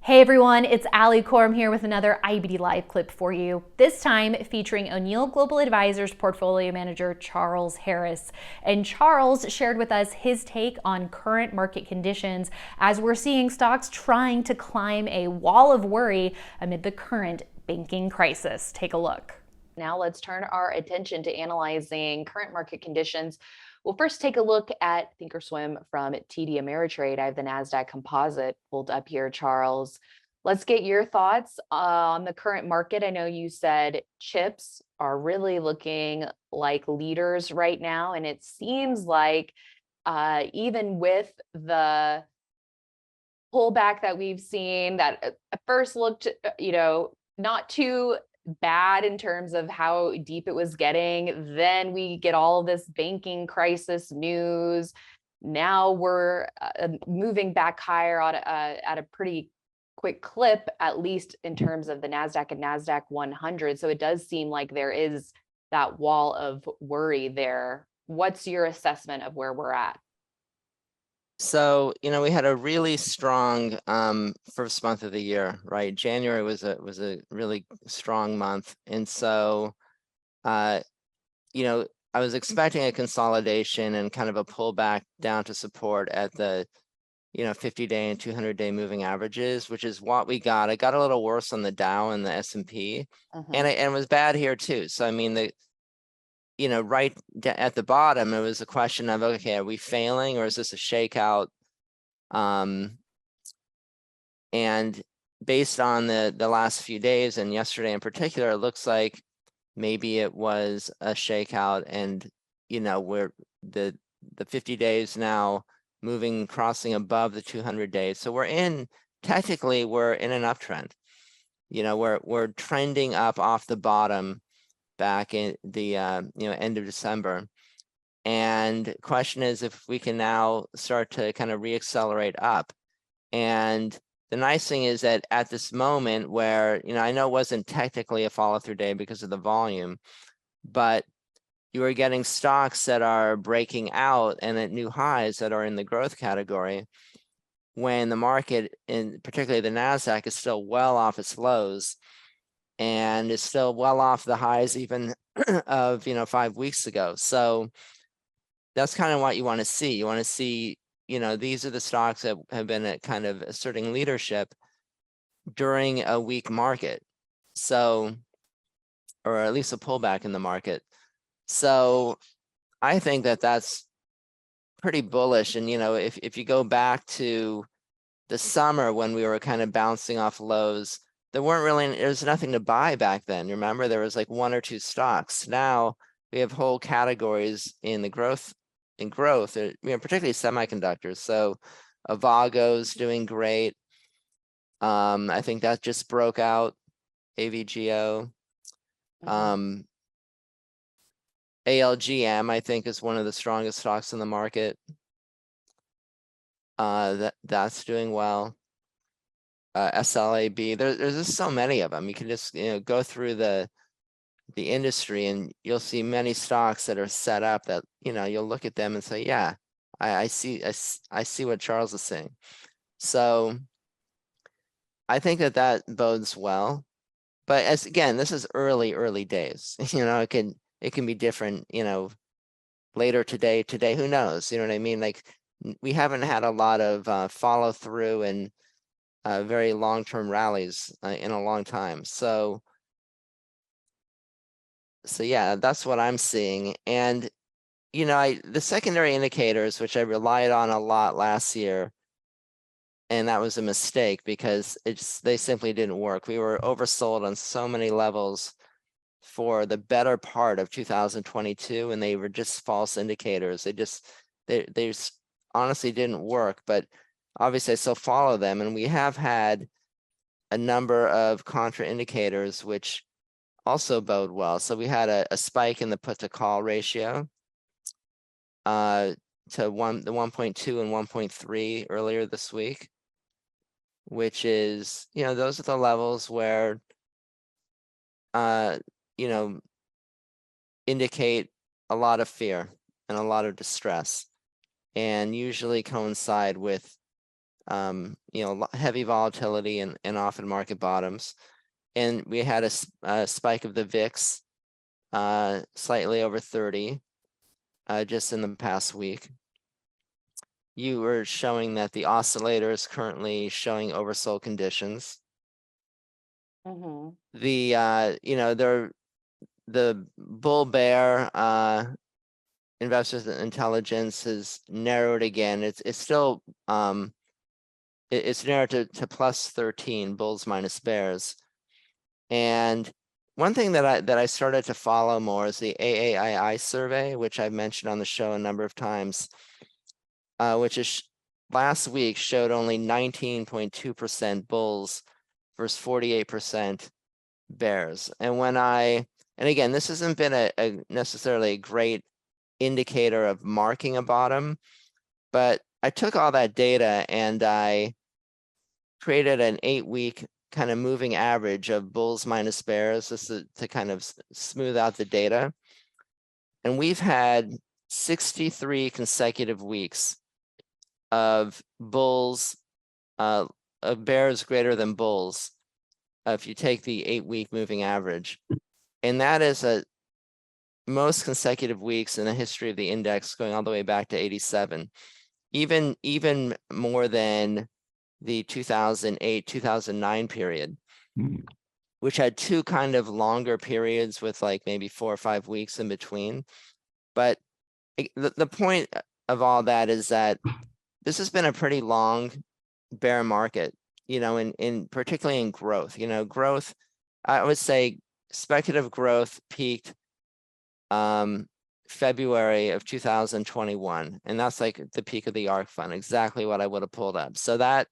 Hey everyone, it's Alissa Coram here with another IBD Live clip for you, this time featuring O'Neill Global Advisors Portfolio Manager Charles Harris. And Charles shared with us his take on current market conditions as we're seeing stocks trying to climb a wall of worry amid the current banking crisis. Take a look. Now let's turn our attention to analyzing current market conditions. We'll first take a look at Thinkorswim from TD Ameritrade. I have the NASDAQ composite pulled up here, Charles. Let's get your thoughts on the current market. I know you said chips are really looking like leaders right now, and it seems like even with the pullback that we've seen that at first looked, not too bad in terms of how deep it was getting. Then we get all of this banking crisis news. Now we're moving back higher at a pretty quick clip, at least in terms of the NASDAQ and NASDAQ 100. So it does seem like there is that wall of worry there. What's your assessment of where we're at? So, we had a really strong first month of the year, right? January was a really strong month. And so, I was expecting a consolidation and kind of a pullback down to support at the 50-day and 200-day moving averages, which is what we got. It got a little worse on the Dow and the S&P, and it was bad here too. So I mean, right at the bottom, it was a question of, okay, are we failing or is this a shakeout? And based on the last few days and yesterday in particular, it looks like maybe it was a shakeout, and we're the 50 days now moving, crossing above the 200 days. So technically we're in an uptrend. We're trending up off the bottom back in the end of December. And question is if we can now start to kind of reaccelerate up. And the nice thing is that at this moment where, I know it wasn't technically a follow-through day because of the volume, but you are getting stocks that are breaking out and at new highs that are in the growth category, when the market, in particularly the NASDAQ, is still well off its lows and is still well off the highs even of 5 weeks ago. So that's kind of what you want to see. You want to see, these are the stocks that have been at kind of asserting leadership during a weak market. So, or at least a pullback in the market. So I think that that's pretty bullish. And, if you go back to the summer when we were kind of bouncing off lows, there's nothing to buy back then. Remember, there was like 1 or 2 stocks. Now we have whole categories in growth, particularly semiconductors. So Avago's doing great. I think that just broke out, AVGO. ALGM, I think, is one of the strongest stocks in the market. That's doing well. SLAB, there's just so many of them. You can just go through the industry and you'll see many stocks that are set up that you'll look at them and say, yeah, I see what Charles is saying. So I think that bodes well. But again, this is early days. It can be different, later today, who knows? You know what I mean? Like, we haven't had a lot of follow through and very long-term rallies in a long time. So yeah, that's what I'm seeing. And, the secondary indicators, which I relied on a lot last year, and that was a mistake because they simply didn't work. We were oversold on so many levels for the better part of 2022, and they were just false indicators. They just honestly didn't work, but obviously I still follow them. And we have had a number of contraindicators which also bode well. So we had a spike in the put to call ratio to the 1.2 and 1.3 earlier this week, which is, those are the levels where indicate a lot of fear and a lot of distress, and usually coincide with heavy volatility and often market bottoms. And we had a spike of the VIX, slightly over 30, just in the past week. You were showing that the oscillator is currently showing oversold conditions. The bull bear investors intelligence has narrowed again. It's still it's narrowed to plus 13, bulls minus bears. And one thing that I started to follow more is the AAII survey, which I've mentioned on the show a number of times, which is last week showed only 19.2% bulls versus 48% bears. And again, this hasn't been a necessarily a great indicator of marking a bottom, but I took all that data and I created an 8-week kind of moving average of bulls minus bears just to kind of smooth out the data. And we've had 63 consecutive weeks of bulls, of bears greater than bulls, if you take the 8-week moving average. And that is a most consecutive weeks in the history of the index, going all the way back to 87, even more than the 2008-2009 period, which had two kind of longer periods with like maybe 4 or 5 weeks in between. But the point of all that is that this has been a pretty long bear market, in particularly in growth. Growth, I would say speculative growth peaked February of 2021, and that's like the peak of the ARK fund, exactly what I would have pulled up. So that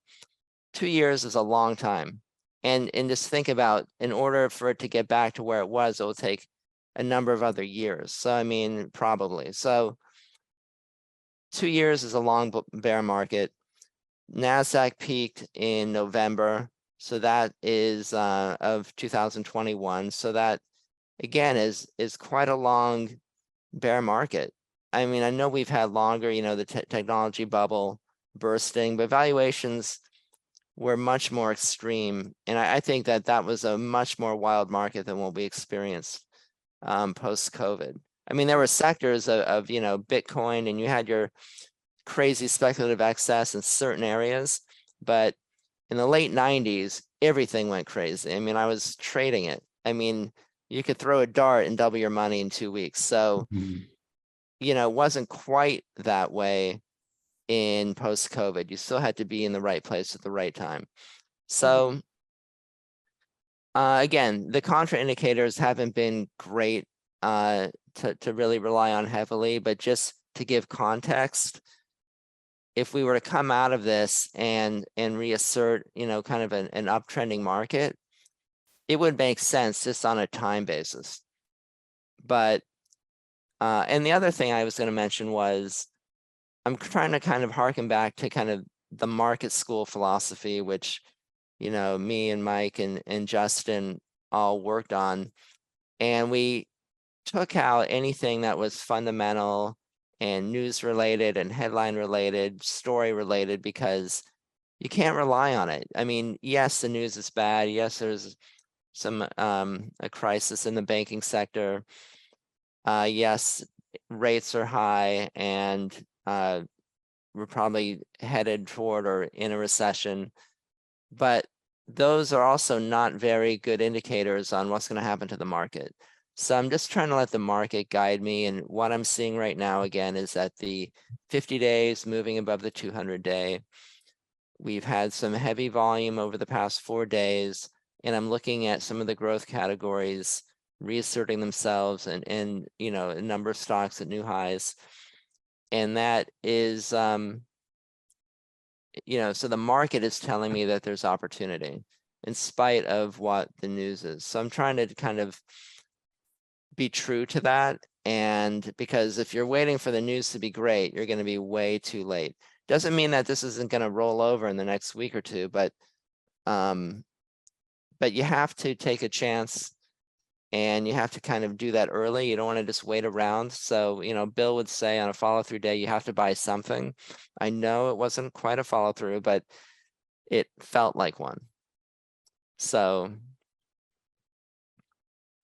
2 years is a long time. And just think about, in order for it to get back to where it was, it will take a number of other years. So I mean, probably. So 2 years is a long bear market. NASDAQ peaked in November. So that is of 2021. So that again is quite a long bear market. I mean, I know we've had longer, the technology bubble bursting, but valuations were much more extreme. And I think that was a much more wild market than what we experienced post-COVID. I mean, there were sectors of Bitcoin, and you had your crazy speculative excess in certain areas, but in the late 90s, everything went crazy. I mean, I was trading it. I mean, you could throw a dart and double your money in 2 weeks. So, it wasn't quite that way in post-COVID. You still had to be in the right place at the right time. So again, the contraindicators haven't been great to really rely on heavily, but just to give context, if we were to come out of this and reassert, kind of an uptrending market, it would make sense just on a time basis. But and the other thing I was going to mention was, I'm trying to kind of harken back to kind of the market school philosophy, which, me and Mike and Justin all worked on. And we took out anything that was fundamental and news related and headline related, story related, because you can't rely on it. I mean, yes, the news is bad. Yes, there's some a crisis in the banking sector. Yes, rates are high, and we're probably headed toward or in a recession, but those are also not very good indicators on what's going to happen to the market. So I'm just trying to let the market guide me. And what I'm seeing right now, again, is that the 50 days moving above the 200-day. We've had some heavy volume over the past 4 days, and I'm looking at some of the growth categories reasserting themselves, and a number of stocks at new highs. And that is, so the market is telling me that there's opportunity in spite of what the news is. So I'm trying to kind of be true to that. And because if you're waiting for the news to be great, you're going to be way too late. Doesn't mean that this isn't going to roll over in the next week or two, but you have to take a chance and you have to kind of do that early. You don't want to just wait around. So, Bill would say on a follow through day, you have to buy something. I know it wasn't quite a follow through, but it felt like one. So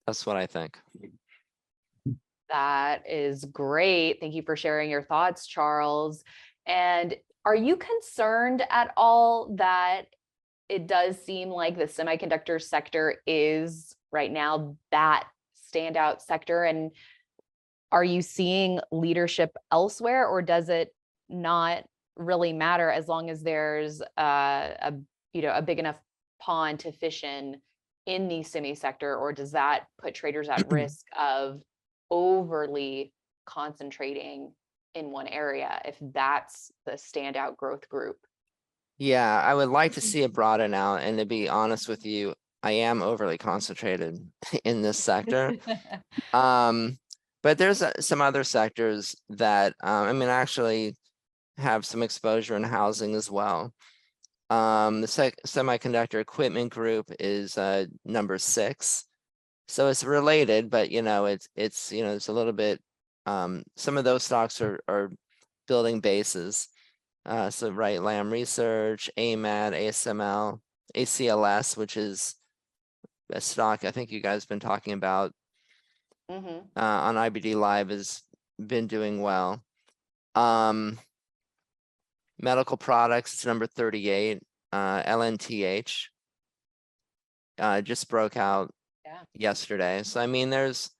that's what I think. That is great. Thank you for sharing your thoughts, Charles. And are you concerned at all that it does seem like the semiconductor sector is right now that standout sector? And are you seeing leadership elsewhere, or does it not really matter as long as there's a big enough pond to fish in the semi sector, or does that put traders at risk of overly concentrating in one area if that's the standout growth group? Yeah, I would like to see it broaden out. And to be honest with you, I am overly concentrated in this sector. But there's some other sectors that, I actually have some exposure in housing as well. The semiconductor equipment group is number 6. So it's related, but it's a little bit, some of those stocks are building bases. So right, Lam Research, AMAT, ASML, ACLS, which is a stock I think you guys have been talking about on IBD Live, has been doing well. Medical products, it's number 38. LNTH just broke out yesterday. So there's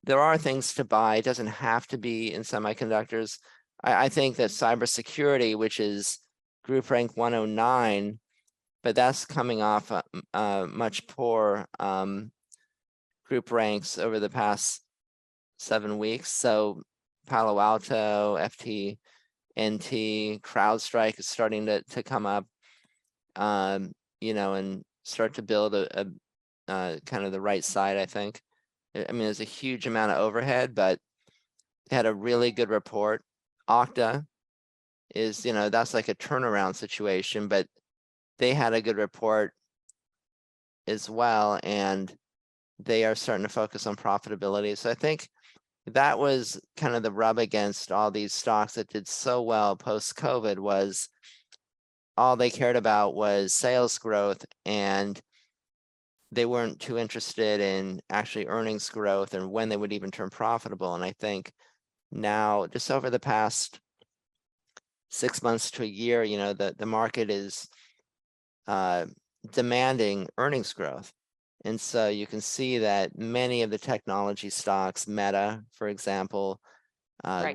there are things to buy. It doesn't have to be in semiconductors. I think that cybersecurity, which is group rank 109, but that's coming off much poor group ranks over the past 7 weeks. So Palo Alto, FT, NT, CrowdStrike is starting to come up, and start to build a kind of the right side, I think. There's a huge amount of overhead, but they had a really good report. Okta is, that's like a turnaround situation, but they had a good report as well, and they are starting to focus on profitability. So I think that was kind of the rub against all these stocks that did so well post-COVID, was all they cared about was sales growth, and they weren't too interested in actually earnings growth and when they would even turn profitable. And I think now, just over the past 6 months to a year, the market is demanding earnings growth. And so you can see that many of the technology stocks, Meta, for example,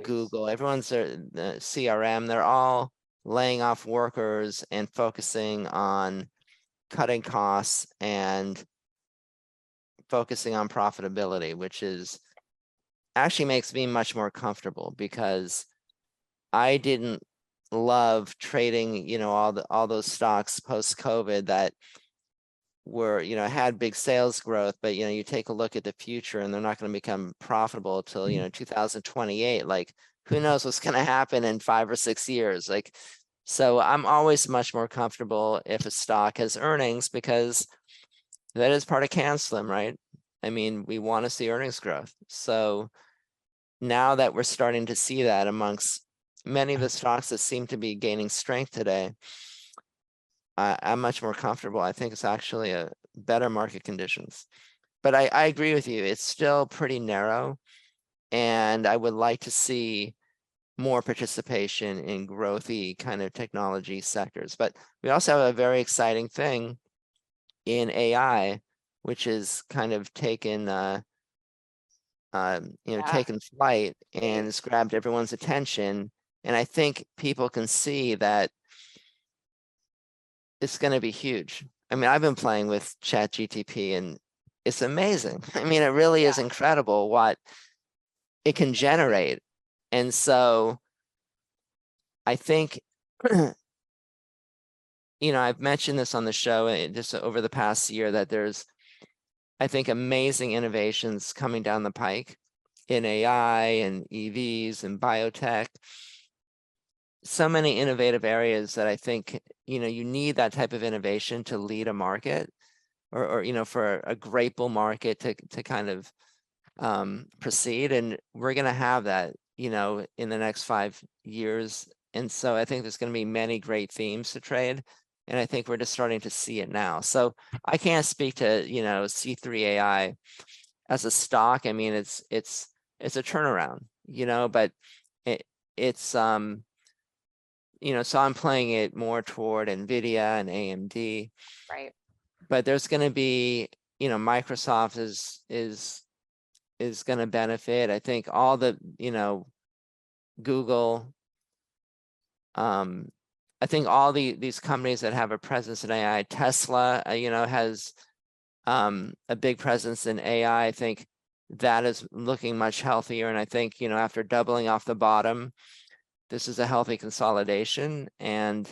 Google, everyone's the CRM, they're all laying off workers and focusing on cutting costs and focusing on profitability, which is actually makes me much more comfortable, because I didn't love trading, all those stocks post-COVID that were, had big sales growth, but you take a look at the future and they're not going to become profitable till 2028. Like, who knows what's going to happen in 5 or 6 years? Like, so I'm always much more comfortable if a stock has earnings, because that is part of CanSlim, right? We want to see earnings growth. So now that we're starting to see that amongst many of the stocks that seem to be gaining strength today, I'm much more comfortable. I think it's actually a better market conditions. But I agree with you. It's still pretty narrow, and I would like to see more participation in growthy kind of technology sectors. But we also have a very exciting thing in AI, which is kind of taken taken flight and it's grabbed everyone's attention. And I think people can see that it's going to be huge. I've been playing with ChatGTP and it's amazing. It really is incredible what it can generate. And so I think, I've mentioned this on the show just over the past year, that there's, I think, amazing innovations coming down the pike in AI and EVs and biotech. So many innovative areas that I think, you need that type of innovation to lead a market, or for a great bull market to kind of proceed. And we're going to have that, in the next 5 years. And so I think there's going to be many great themes to trade. And I think we're just starting to see it now. So I can't speak to, C3 AI as a stock. I mean, it's a turnaround, but it's, so I'm playing it more toward NVIDIA and AMD. Right. But there's going to be, Microsoft is going to benefit. I think all the, Google, I think all these companies that have a presence in AI, Tesla, has a big presence in AI. I think that is looking much healthier. And I think, after doubling off the bottom, this is a healthy consolidation. And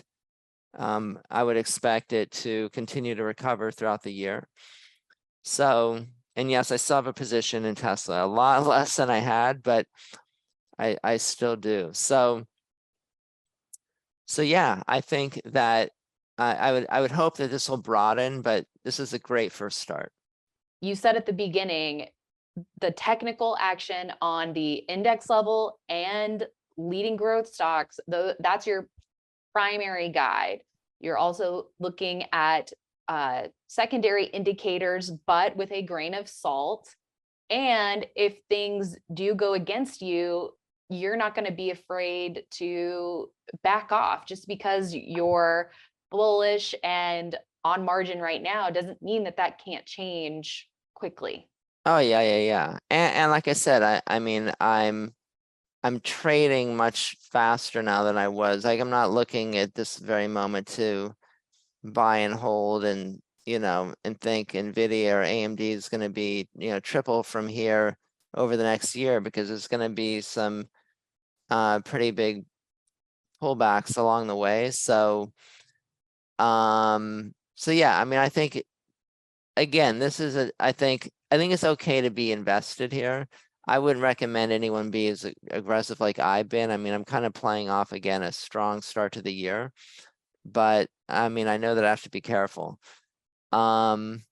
I would expect it to continue to recover throughout the year. So, and yes, I still have a position in Tesla, a lot less than I had, but I still do. So yeah, I think that I would hope that this will broaden, but this is a great first start. You said at the beginning, the technical action on the index level and leading growth stocks, though, that's your primary guide. You're also looking at secondary indicators, but with a grain of salt. And if things do go against you, you're not going to be afraid to back off. Just because you're bullish and on margin right now doesn't mean that can't change quickly. Oh yeah. And like I said, I mean, I'm trading much faster now than I was. Like, I'm not looking at this very moment to buy and hold and, and think NVIDIA or AMD is going to be, triple from here over the next year, because there's going to be some pretty big pullbacks along the way. So, yeah, I mean, I think, again, this is I think it's okay to be invested here. I wouldn't recommend anyone be as aggressive like I've been. I mean, I'm kind of playing off, again, a strong start to the year, but I mean, I know that I have to be careful. And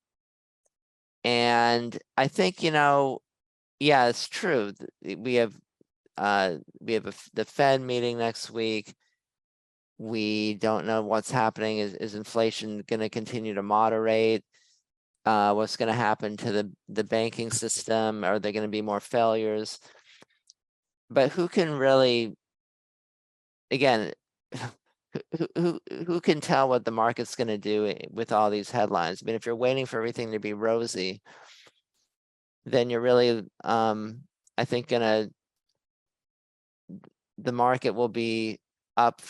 I think, yeah, it's true. We have the Fed meeting next week. We don't know what's happening. Is inflation going to continue to moderate? What's going to happen to the banking system? Are there going to be more failures? But who can really, again, who can tell what the market's going to do with all these headlines? I mean, if you're waiting for everything to be rosy, then you're really, I think, the market will be up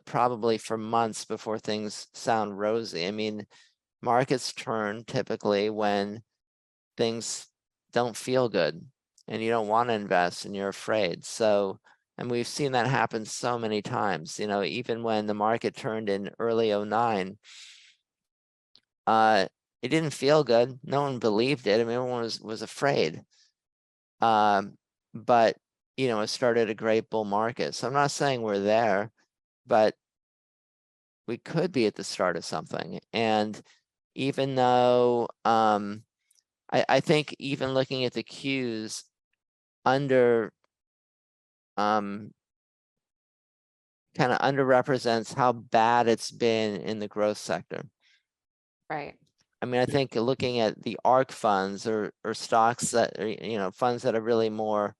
probably for months before things sound rosy. I mean, markets turn typically when things don't feel good and you don't want to invest and you're afraid. So, and we've seen that happen so many times, even when the market turned in early 2009, it didn't feel good. No one believed it. I mean, everyone was afraid. But, it started a great bull market. So I'm not saying we're there, but we could be at the start of something. And even though, I think even looking at the Qs kind of underrepresents how bad it's been in the growth sector. Right. I mean, I think looking at the ARK funds or stocks that are, funds that are really more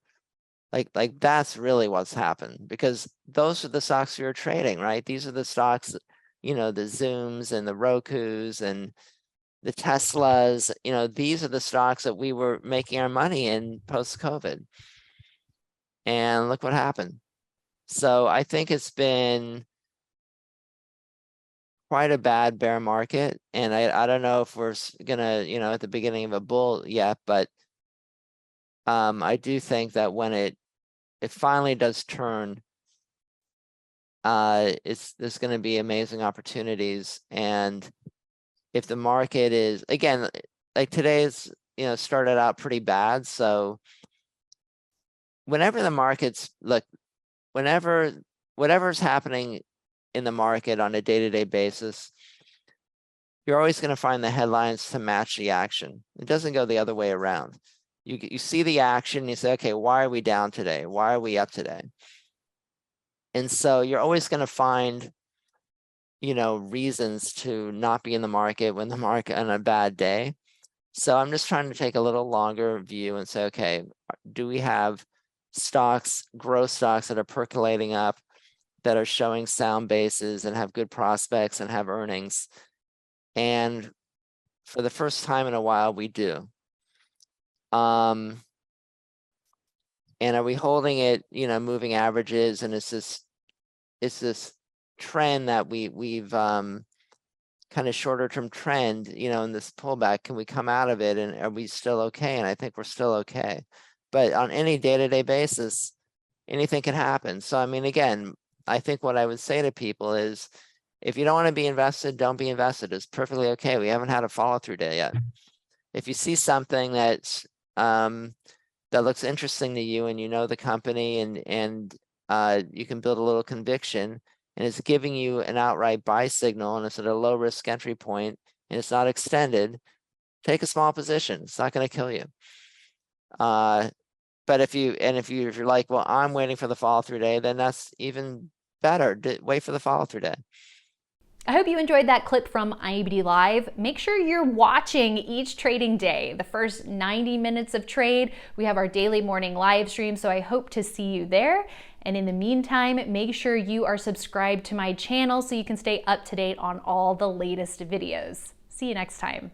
like that's really what's happened, because those are the stocks you're trading, right? These are the stocks, the Zooms and the Rokus and the Teslas, these are the stocks that we were making our money in post-COVID. And look what happened. So I think it's been quite a bad bear market. And I don't know if we're gonna, at the beginning of a bull yet, but I do think that when it finally does turn, there's gonna be amazing opportunities. And if the market is, again, like today's, started out pretty bad. So whenever the markets whatever's happening in the market on a day-to-day basis, you're always going to find the headlines to match the action. It doesn't go the other way around. You see the action, you say, okay, why are we down today? Why are we up today? And so you're always going to find, you know, reasons to not be in the market when the market on a bad day. So I'm just trying to take a little longer view and say, okay, do we have stocks, growth stocks that are percolating up, that are showing sound bases and have good prospects and have earnings? And for the first time in a while, we do. And are we holding it, you know, moving averages, and it's this trend that we've kind of shorter term trend, you know, in this pullback, can we come out of it, and are we still okay? And I think we're still okay. But on any day-to-day basis, anything can happen. So I mean, again, I think what I would say to people is, if you don't want to be invested, don't be invested. It's perfectly okay. We haven't had a follow-through day yet. If you see something that's that looks interesting to you, and you know the company, and you can build a little conviction, and it's giving you an outright buy signal, and it's at a low risk entry point, and it's not extended, take a small position. It's not going to kill you. But if you're like, well, I'm waiting for the follow through day, then that's even better. Wait for the follow through day. I hope you enjoyed that clip from IBD Live. Make sure you're watching each trading day. The first 90 minutes of trade, we have our daily morning live stream, so I hope to see you there. And in the meantime, make sure you are subscribed to my channel so you can stay up to date on all the latest videos. See you next time.